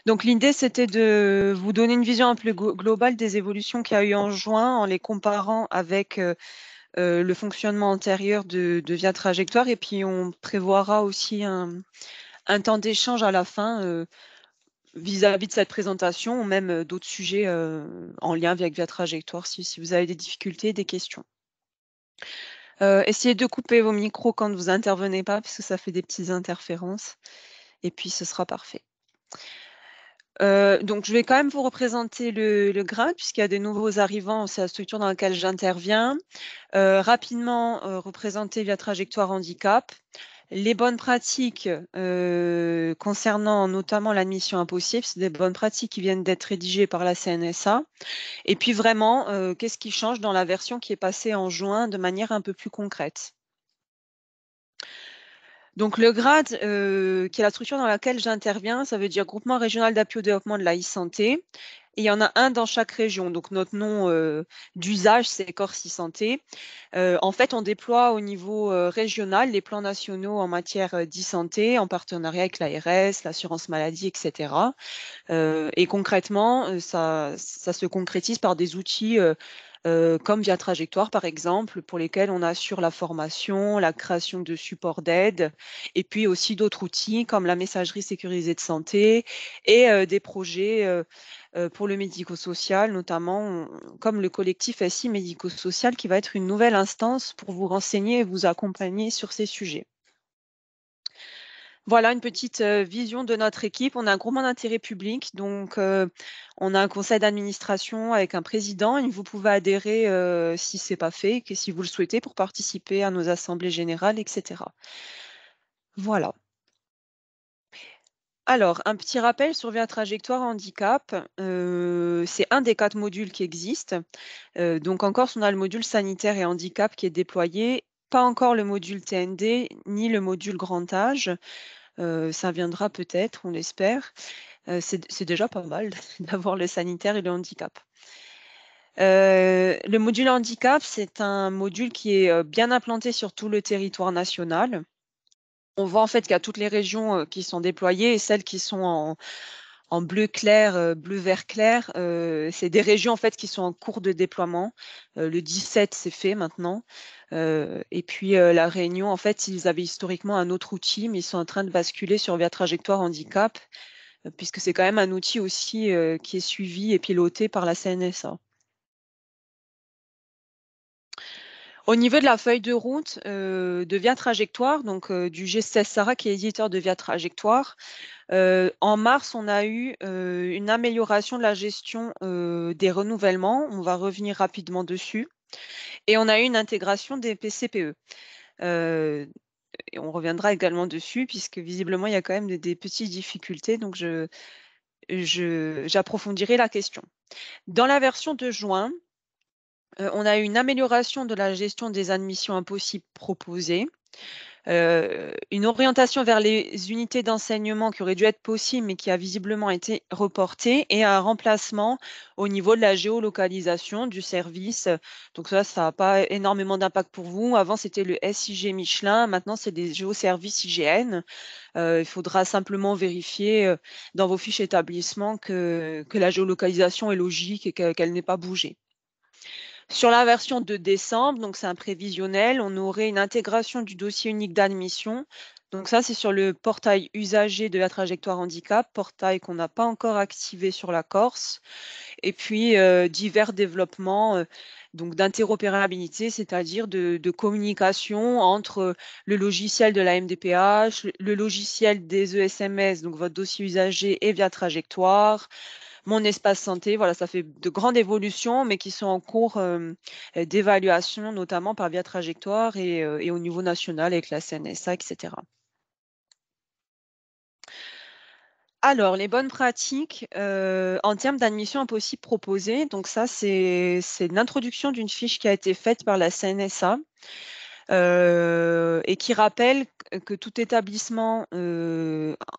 Donc l'idée, c'était de vous donner une vision un peu globale des évolutions qu'il y a eu en juin en les comparant avec le fonctionnement antérieur de Via Trajectoire, et puis on prévoira aussi un temps d'échange à la fin vis-à-vis de cette présentation, ou même d'autres sujets en lien avec Via Trajectoire si vous avez des difficultés, des questions. Essayez de couper vos micros quand vous intervenez pas, parce que ça fait des petites interférences, et puis ce sera parfait. Donc je vais quand même vous représenter le grade, puisqu'il y a des nouveaux arrivants, c'est la structure dans laquelle j'interviens. Rapidement, représenter Via Trajectoire Handicap, les bonnes pratiques concernant notamment l'admission impossible, c'est des bonnes pratiques qui viennent d'être rédigées par la CNSA. Et puis vraiment, qu'est-ce qui change dans la version qui est passée en juin de manière un peu plus concrète. Donc le grade, qui est la structure dans laquelle j'interviens, ça veut dire Groupement régional d'appui au développement de la e-santé. Et il y en a un dans chaque région. Donc notre nom d'usage, c'est Corse e-santé. En fait, on déploie au niveau régional les plans nationaux en matière d'e-santé, en partenariat avec l'ARS, l'assurance maladie, etc. Et concrètement, ça se concrétise par des outils comme Via Trajectoire, par exemple, pour lesquels on assure la formation, la création de supports d'aide, et puis aussi d'autres outils comme la messagerie sécurisée de santé et des projets pour le médico-social, notamment comme le collectif SI médico-social, qui va être une nouvelle instance pour vous renseigner et vous accompagner sur ces sujets. Voilà une petite vision de notre équipe. On a un groupement d'intérêt public, donc on a un conseil d'administration avec un président et vous pouvez adhérer si ce n'est pas fait, que si vous le souhaitez, pour participer à nos assemblées générales, etc. Voilà. Alors, un petit rappel sur Via Trajectoire Handicap, c'est un des 4 modules qui existent. Donc en Corse, on a le module sanitaire et handicap qui est déployé, pas encore le module TND ni le module grand âge. Ça viendra peut-être, on l'espère. C'est déjà pas mal d'avoir le sanitaire et le handicap. Le module handicap, c'est un module qui est bien implanté sur tout le territoire national. On voit en fait qu'il y a toutes les régions qui sont déployées, et celles qui sont en bleu clair, bleu vert clair, c'est des régions en fait qui sont en cours de déploiement. Le 17, c'est fait maintenant. Et puis La Réunion, en fait, ils avaient historiquement un autre outil, mais ils sont en train de basculer sur Via Trajectoire Handicap, puisque c'est quand même un outil aussi qui est suivi et piloté par la CNSA. Au niveau de la feuille de route de Via Trajectoire, donc du G16 Sarah qui est éditeur de Via Trajectoire, en mars, on a eu une amélioration de la gestion des renouvellements. On va revenir rapidement dessus. Et on a eu une intégration des PCPE. Et on reviendra également dessus, puisque visiblement, il y a quand même des petites difficultés. Donc, j'approfondirai la question. Dans la version de juin, on a eu une amélioration de la gestion des admissions impossibles proposées. Une orientation vers les unités d'enseignement qui aurait dû être possible, mais qui a visiblement été reportée, et un remplacement au niveau de la géolocalisation du service. Donc ça n'a pas énormément d'impact pour vous. Avant, c'était le SIG Michelin. Maintenant, c'est des géoservices IGN. Il faudra simplement vérifier dans vos fiches établissement que la géolocalisation est logique et qu'elle n'ait pas bougé. Sur la version de décembre, donc c'est un prévisionnel, on aurait une intégration du dossier unique d'admission. Donc ça, c'est sur le portail usager de la trajectoire handicap, portail qu'on n'a pas encore activé sur la Corse. Et puis divers développements donc d'interopérabilité, c'est-à-dire de communication entre le logiciel de la MDPH, le logiciel des ESMS, donc votre dossier usager et Via Trajectoire, mon espace santé. Voilà, ça fait de grandes évolutions, mais qui sont en cours d'évaluation, notamment par Via Trajectoire et au niveau national avec la CNSA, etc. Alors, les bonnes pratiques en termes d'admission impossible proposée, donc ça, c'est l'introduction d'une fiche qui a été faite par la CNSA et qui rappelle que tout établissement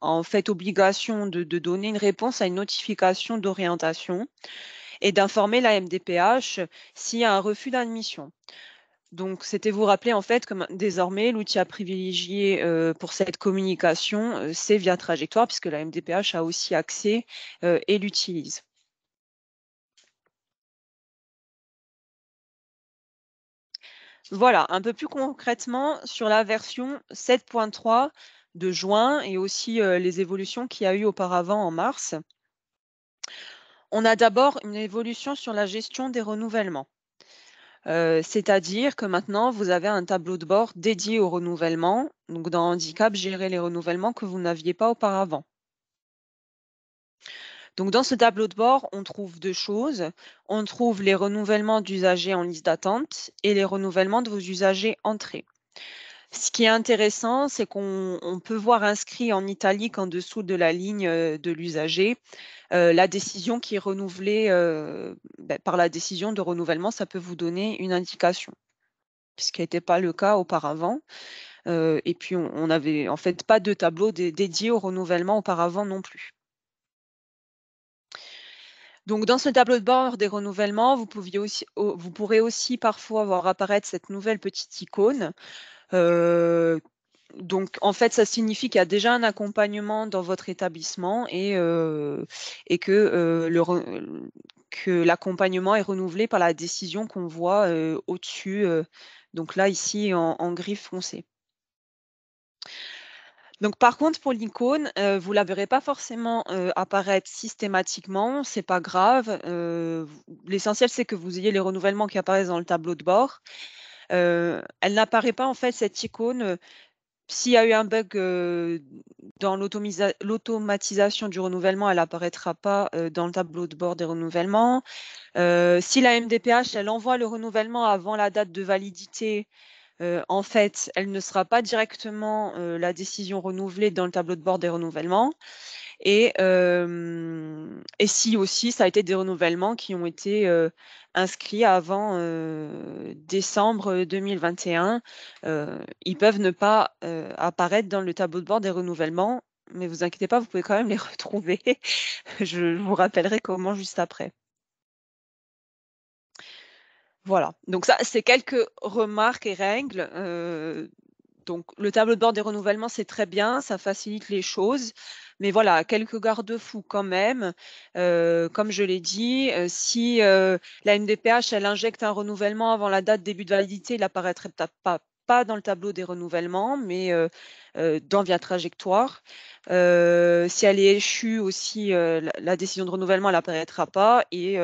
en fait obligation de donner une réponse à une notification d'orientation et d'informer la MDPH s'il y a un refus d'admission. Donc, c'était vous rappeler en fait que désormais, l'outil à privilégier pour cette communication, c'est via Trajectoire, puisque la MDPH a aussi accès et l'utilise. Voilà, un peu plus concrètement sur la version 7.3 de juin et aussi les évolutions qu'il y a eu auparavant en mars. On a d'abord une évolution sur la gestion des renouvellements. C'est-à-dire que maintenant, vous avez un tableau de bord dédié au renouvellement. Donc, dans Handicap, gérer les renouvellements que vous n'aviez pas auparavant. Donc, dans ce tableau de bord, on trouve deux choses. On trouve les renouvellements d'usagers en liste d'attente et les renouvellements de vos usagers entrés. Ce qui est intéressant, c'est qu'on peut voir inscrit en italique en dessous de la ligne de l'usager la décision qui est renouvelée par la décision de renouvellement. Ça peut vous donner une indication, ce qui n'était pas le cas auparavant. Et puis, on n'avait en fait pas de tableau dédié au renouvellement auparavant non plus. Donc, dans ce tableau de bord des renouvellements, vous pourrez aussi parfois voir apparaître cette nouvelle petite icône. Donc, en fait, ça signifie qu'il y a déjà un accompagnement dans votre établissement et que l'accompagnement est renouvelé par la décision qu'on voit au-dessus. Donc là, ici, en gris foncé. Donc par contre, pour l'icône, vous la verrez pas forcément, apparaître systématiquement, c'est pas grave, l'essentiel, c'est que vous ayez les renouvellements qui apparaissent dans le tableau de bord. Elle n'apparaît pas en fait cette icône, s'il y a eu un bug, dans l'automatisation du renouvellement, elle apparaîtra pas, dans le tableau de bord des renouvellements. Si la MDPH, elle envoie le renouvellement avant la date de validité, en fait, elle ne sera pas directement, la décision renouvelée dans le tableau de bord des renouvellements et si aussi ça a été des renouvellements qui ont été, inscrits avant, décembre, 2021, ils peuvent ne pas, apparaître dans le tableau de bord des renouvellements, mais vous inquiétez pas, vous pouvez quand même les retrouver. Je vous rappellerai comment juste après. Voilà, donc ça, c'est quelques remarques et règles, donc le tableau de bord des renouvellements, c'est très bien, ça facilite les choses, mais voilà, quelques garde-fous quand même. Comme je l'ai dit, si, la MDPH, elle injecte un renouvellement avant la date début de validité, il apparaîtrait peut-être pas dans le tableau des renouvellements, mais dans Via Trajectoire. Si elle est échue aussi, la décision de renouvellement, elle apparaîtra pas et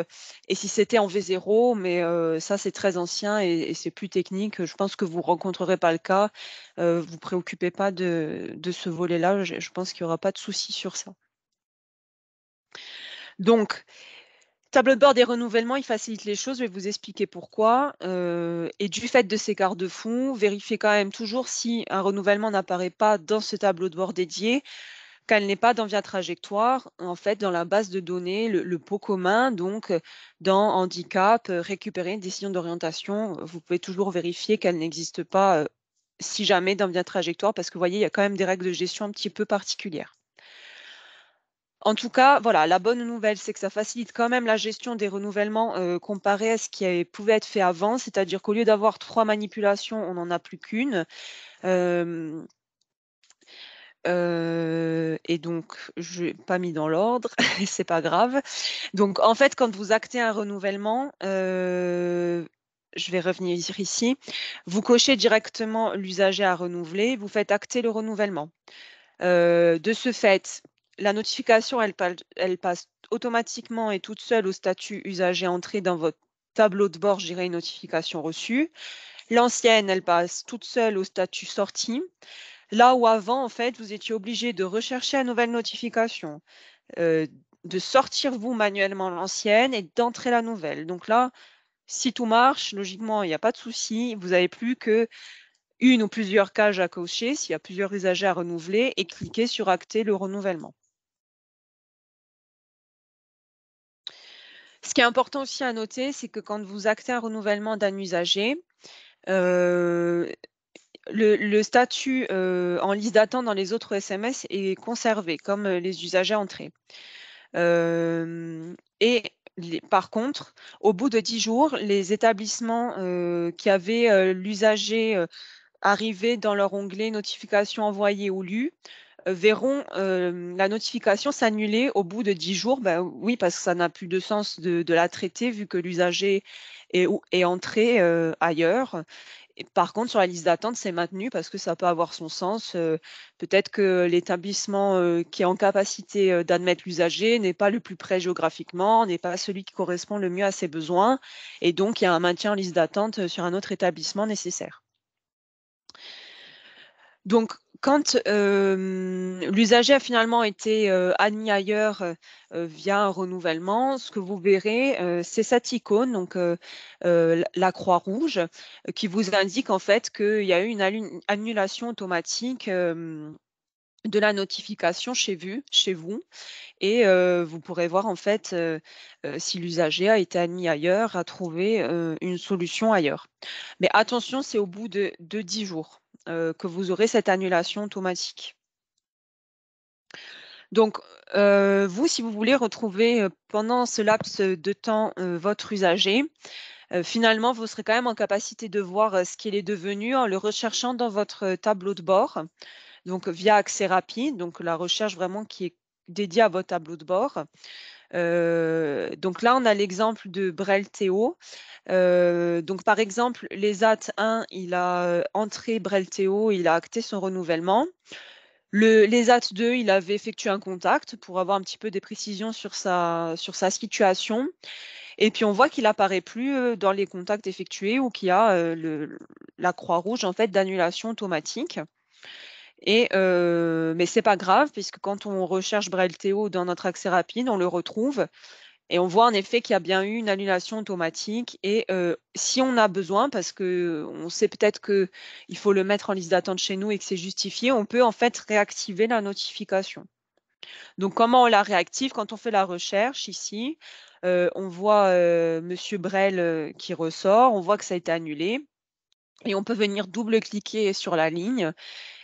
si c'était en V0, mais ça, c'est très ancien et c'est plus technique, je pense que vous rencontrerez pas le cas. Vous préoccupez pas de ce volet-là, je pense qu'il y aura pas de souci sur ça. Donc, tableau de bord des renouvellements, il facilite les choses, je vais vous expliquer pourquoi. Et du fait de ces garde-fous, vérifiez quand même toujours si un renouvellement n'apparaît pas dans ce tableau de bord dédié, qu'elle n'est pas dans Via Trajectoire, en fait, dans la base de données, le pot commun, donc dans Handicap, récupérer une décision d'orientation, vous pouvez toujours vérifier qu'elle n'existe pas, si jamais dans Via Trajectoire, parce que vous voyez, il y a quand même des règles de gestion un petit peu particulières. En tout cas, voilà, la bonne nouvelle, c'est que ça facilite quand même la gestion des renouvellements, comparé à ce pouvait être fait avant. C'est-à-dire qu'au lieu d'avoir 3 manipulations, on n'en a plus qu'une. Hem, et donc je n'ai pas mis dans l'ordre, c'est pas grave. Donc en fait, quand vous actez un renouvellement, je vais revenir ici, vous cochez directement l'usager à renouveler, vous faites acter le renouvellement. De ce fait, la notification, elle passe automatiquement et toute seule au statut usager entré dans votre tableau de bord, je dirais une notification reçue. L'ancienne, elle passe toute seule au statut sortie. Là où avant, en fait, vous étiez obligé de rechercher la nouvelle notification, heu, de sortir vous manuellement l'ancienne et d'entrer la nouvelle. Donc là, si tout marche, logiquement, il n'y a pas de souci. Vous avez plus que une ou plusieurs cases à cocher s'il y a plusieurs usagers à renouveler et cliquer sur acter le renouvellement. Ce qui est important aussi à noter, c'est que quand vous actez un renouvellement d'un usager, heu, le statut, en liste d'attente dans les autres SMS est conservé comme, les usagers entrés. Et Par contre, au bout de 10 jours, les établissements, qui avaient, l'usager, arrivé dans leur onglet «Notifications envoyées ou lues», verront, la notification s'annuler au bout de 10 jours. Bah, oui, parce que ça n'a plus de sens de la traiter vu que l'usager est entré, ailleurs. Et par contre, sur la liste d'attente, c'est maintenu parce que ça peut avoir son sens. Peut-être que l'établissement, qui est en capacité, d'admettre l'usager n'est pas le plus près géographiquement, n'est pas celui qui correspond le mieux à ses besoins et donc il y a un maintien en liste d'attente, sur un autre établissement nécessaire. Donc quand, l'usager a finalement été, admis ailleurs, via un renouvellement, ce que vous verrez, c'est cette icône, donc la croix rouge, qui vous indique en fait qu'il y a eu une annulation automatique, de la notification chez vous et vous pourrez voir en fait, si l'usager a été admis ailleurs, a trouvé, une solution ailleurs. Mais attention, c'est au bout de 10 jours, que vous aurez cette annulation automatique. Donc, vous, si vous voulez retrouver, pendant ce laps de temps, votre usager, finalement, vous serez quand même en capacité de voir, ce qu'il est devenu en le recherchant dans votre, tableau de bord, donc via accès rapide, donc la recherche vraiment qui est dédiée à votre tableau de bord. Donc là, on a l'exemple de Brel Théo. Donc par exemple, l'ESAT 1, il a, entré Brel Théo, il a acté son renouvellement. L'ESAT 2, il avait effectué un contact pour avoir un petit peu des précisions sur sa situation et puis on voit qu'il apparaît plus, dans les contacts effectués ou qu'il y a, la croix rouge en fait d'annulation automatique et mais c'est pas grave puisque quand on recherche Brel Théo dans notre accès rapide, on le retrouve et on voit en effet qu'il y a bien eu une annulation automatique et si on a besoin, parce qu'on sait peut-être qu'il faut le mettre en liste d'attente chez nous et que c'est justifié, on peut en fait réactiver la notification. Donc comment on la réactive? Quand on fait la recherche ici, on voit, monsieur Brel, qui ressort, on voit que ça a été annulé et on peut venir double-cliquer sur la ligne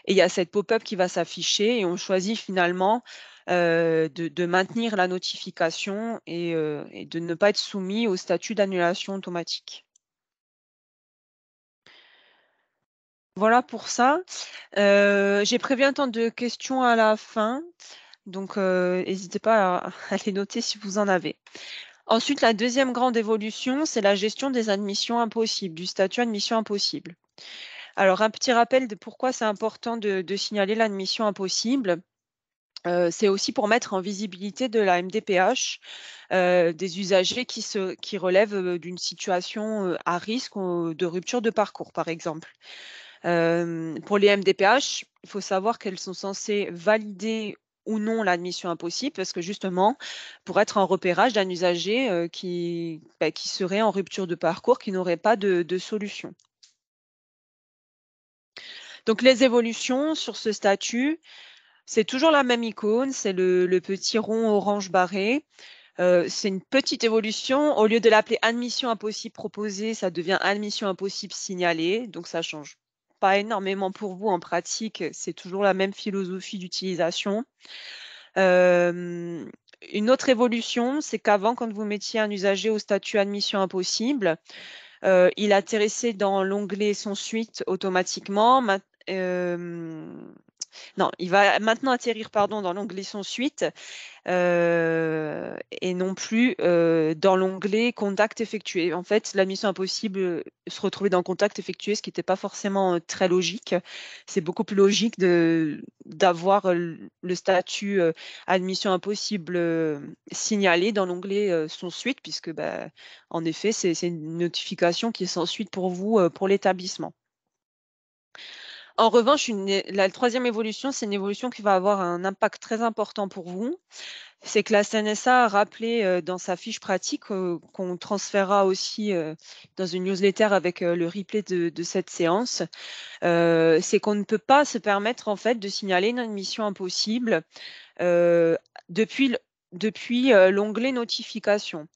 et il y a cette pop-up qui va s'afficher et on choisit finalement, de maintenir la notification et de ne pas être soumis au statut d'annulation automatique. Voilà pour ça. J'ai prévu un temps de questions à la fin, donc hésitez pas à les noter si vous en avez. Ensuite, la deuxième grande évolution, c'est la gestion des admissions impossibles, du statut admission impossible. Alors un petit rappel de pourquoi c'est important de signaler l'admission impossible. C'est aussi pour mettre en visibilité de la MDPH, des usagers qui relèvent, d'une situation, à risque ou de rupture de parcours, par exemple. Pour les MDPH, il faut savoir qu'elles sont censées valider ou non l'admission impossible parce que justement, pour être en repérage d'un usager, qui serait en rupture de parcours, qui n'aurait pas de solution. Donc les évolutions sur ce statut, c'est toujours la même icône, c'est le petit rond orange barré. C'est une petite évolution. Au lieu de l'appeler admission impossible proposée, ça devient admission impossible signalée, donc ça change pas énormément pour vous en pratique, c'est toujours la même philosophie d'utilisation. Hem, une autre évolution, c'est qu'avant, quand vous mettiez un usager au statut admission impossible, il atterrissait dans l'onglet sans suite automatiquement. Non, il va maintenant atterrir, pardon, dans l'onglet sans suite. Et non plus, dans l'onglet contact effectué. En fait, la mission impossible, se retrouvait dans contact effectué, ce qui n'était pas forcément, très logique. C'est beaucoup plus logique d'avoir, le statut, admission impossible, signalé dans l'onglet, sans suite puisque, bah, en effet, c'est une notification qui est sans suite pour vous, pour l'établissement. En revanche, la troisième évolution, c'est une évolution qui va avoir un impact très important pour vous. C'est que la CNSA a rappelé, dans sa fiche pratique, qu'on transférera aussi, dans une newsletter avec, le replay de cette séance. C'est qu'on ne peut pas se permettre, en fait, de signaler une admission impossible, heu, depuis l'onglet notification.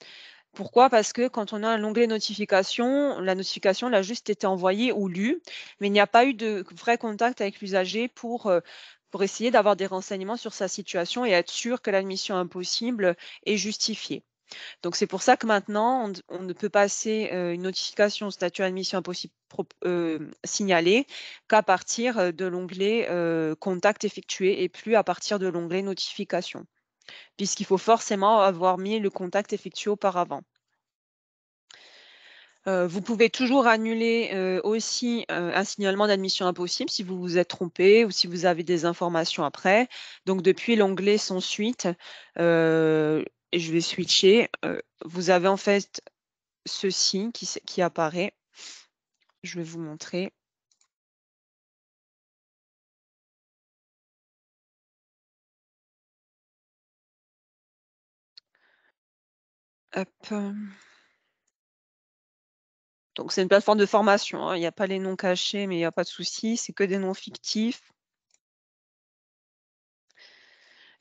Pourquoi? Parce que quand on a un onglet notification, la notification, elle a juste été envoyée ou lue, mais il n'y a pas eu de vrai contact avec l'usager pour essayer d'avoir des renseignements sur sa situation et être sûr que l'admission impossible est justifiée. Donc c'est pour ça que maintenant, on ne peut passer une notification au statut admission impossible signalée qu'à partir de l'onglet contact effectué et plus à partir de l'onglet notification, puisqu'il faut forcément avoir mis le contact effectué auparavant. Vous pouvez toujours annuler aussi un signalement d'admission impossible si vous vous êtes trompé ou si vous avez des informations après. Donc depuis l'onglet sans suite, et je vais switcher, vous avez en fait ceci qui apparaît. Je vais vous montrer. Hop. Donc c'est une plateforme de formation, hein. Il n'y a pas les noms cachés, mais il n'y a pas de souci, c'est que des noms fictifs.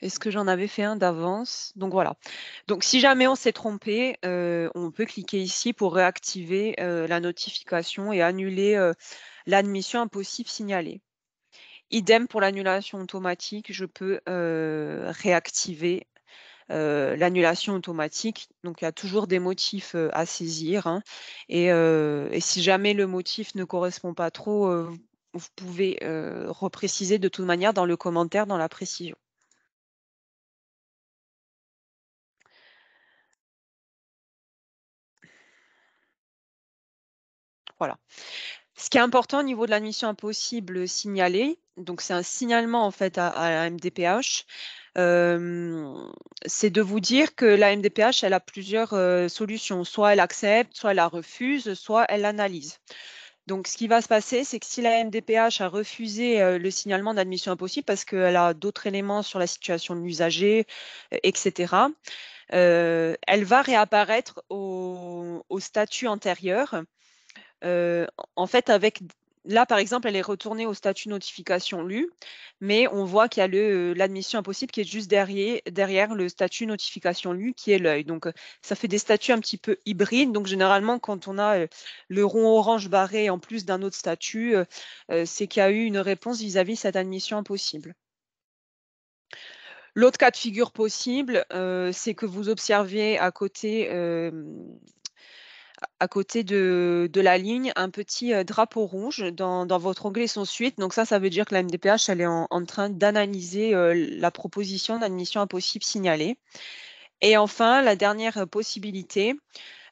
Est-ce que j'en avais fait un d'avance? Donc voilà. Donc si jamais on s'est trompé, on peut cliquer ici pour réactiver la notification et annuler l'admission impossible signalée. Idem pour l'annulation automatique, je peux réactiver l'annulation automatique. Donc il y a toujours des motifs à saisir, hein, et si jamais le motif ne correspond pas trop, vous pouvez repréciser de toute manière dans le commentaire, dans la précision. Voilà. Ce qui est important au niveau de l'admission impossible signalée, donc c'est un signalement en fait à la MDPH, c'est de vous dire que la MDPH, elle a plusieurs solutions. Soit elle accepte, soit elle la refuse, soit elle analyse. Donc ce qui va se passer, c'est que si la MDPH a refusé le signalement d'admission impossible parce qu'elle a d'autres éléments sur la situation de l'usager, etc., elle va réapparaître au statut antérieur. En fait, là, par exemple, elle est retournée au statut notification lue, mais on voit qu'il y a l'admission impossible qui est juste derrière le statut notification lue qui est l'œil. Donc, ça fait des statuts un petit peu hybrides. Donc, généralement, quand on a le rond orange barré en plus d'un autre statut, c'est qu'il y a eu une réponse vis-à-vis cette admission impossible. L'autre cas de figure possible, c'est que vous observiez à côté de la ligne, un petit drapeau rouge dans votre onglet sans suite. Donc ça veut dire que la MDPH, elle est en train d'analyser la proposition d'admission impossible signalée. Et enfin, la dernière possibilité,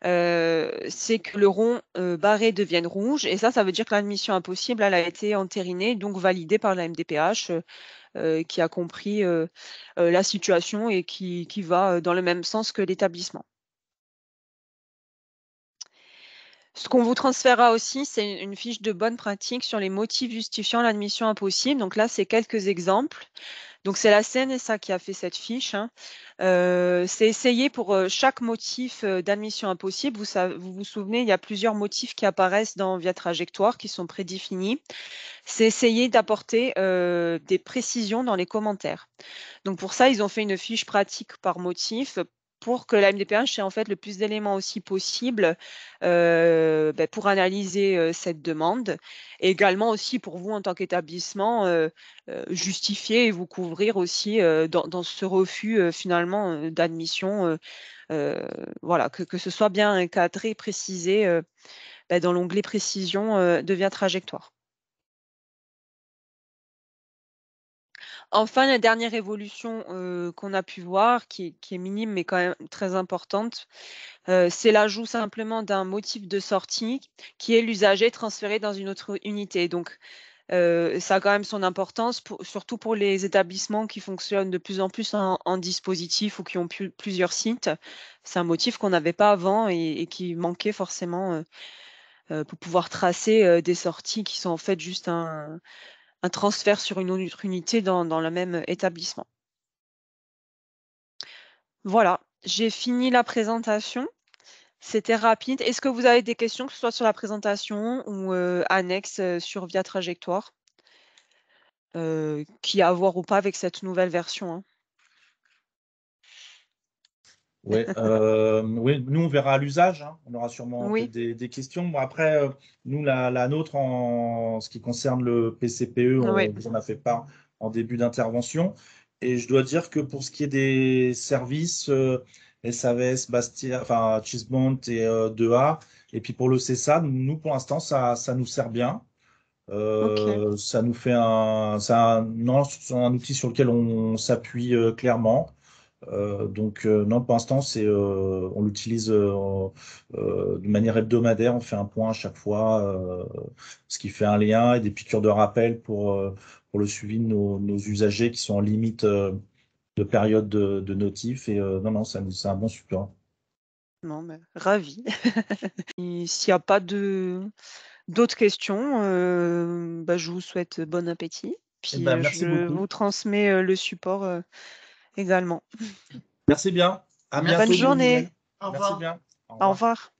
c'est que le rond barré devienne rouge. Et ça veut dire que l'admission impossible, elle a été entérinée, donc validée par la MDPH, qui a compris la situation et qui va dans le même sens que l'établissement. Ce qu'on vous transférera aussi, c'est une fiche de bonne pratique sur les motifs justifiant l'admission impossible. Donc là, c'est quelques exemples. Donc c'est la CNSA qui a fait cette fiche, hein. C'est essayé pour chaque motif d'admission impossible. Vous vous souvenez, il y a plusieurs motifs qui apparaissent dans Via Trajectoire qui sont prédéfinis. C'est essayer d'apporter des précisions dans les commentaires. Donc pour ça, ils ont fait une fiche pratique par motif pour que la MDPH ait en fait le plus d'éléments aussi possible pour analyser cette demande et également aussi pour vous en tant qu'établissement justifier et vous couvrir aussi dans ce refus finalement d'admission. Voilà, que ce soit bien encadré, précisé dans l'onglet précision de Via Trajectoire. Enfin, la dernière évolution qu'on a pu voir, qui est minime mais quand même très importante, c'est l'ajout simplement d'un motif de sortie qui est l'usager transféré dans une autre unité. Donc, ça a quand même son importance, surtout pour les établissements qui fonctionnent de plus en plus en dispositif ou qui ont plusieurs sites. C'est un motif qu'on n'avait pas avant et qui manquait forcément pour pouvoir tracer des sorties qui sont en fait juste un transfert sur une autre unité dans le même établissement. Voilà, j'ai fini la présentation. C'était rapide. Est-ce que vous avez des questions, que ce soit sur la présentation ou annexes sur Via Trajectoire, qui a à voir ou pas avec cette nouvelle version, hein? Ouais, oui, nous on verra à l'usage, hein. On aura sûrement peut-être Oui, des questions. Bon, après, nous, la nôtre, en ce qui concerne le PCPE, oui, on vous en a fait part en début d'intervention. Et je dois dire que pour ce qui est des services, SAVS, Bastia, enfin Chismont et 2A. Et puis pour le CSA, nous pour l'instant, ça nous sert bien. OK. Ça nous fait non, c'est un outil sur lequel on s'appuie clairement. Donc non, pour l'instant, on l'utilise de manière hebdomadaire. On fait un point à chaque fois, ce qui fait un lien et des piqûres de rappel pour le suivi de nos usagers qui sont en limite de période de notif. Et non, non, c'est un bon support. Non, mais ravie. Et s'il y a pas d'autres questions, bah, je vous souhaite bon appétit. Eh Puis, ben, merci je beaucoup. vous transmets, le support, également. Merci bien. À Bonne bientôt, Merci. bonne journée. nouvelle. Au Merci revoir. bien. Au Au revoir. revoir.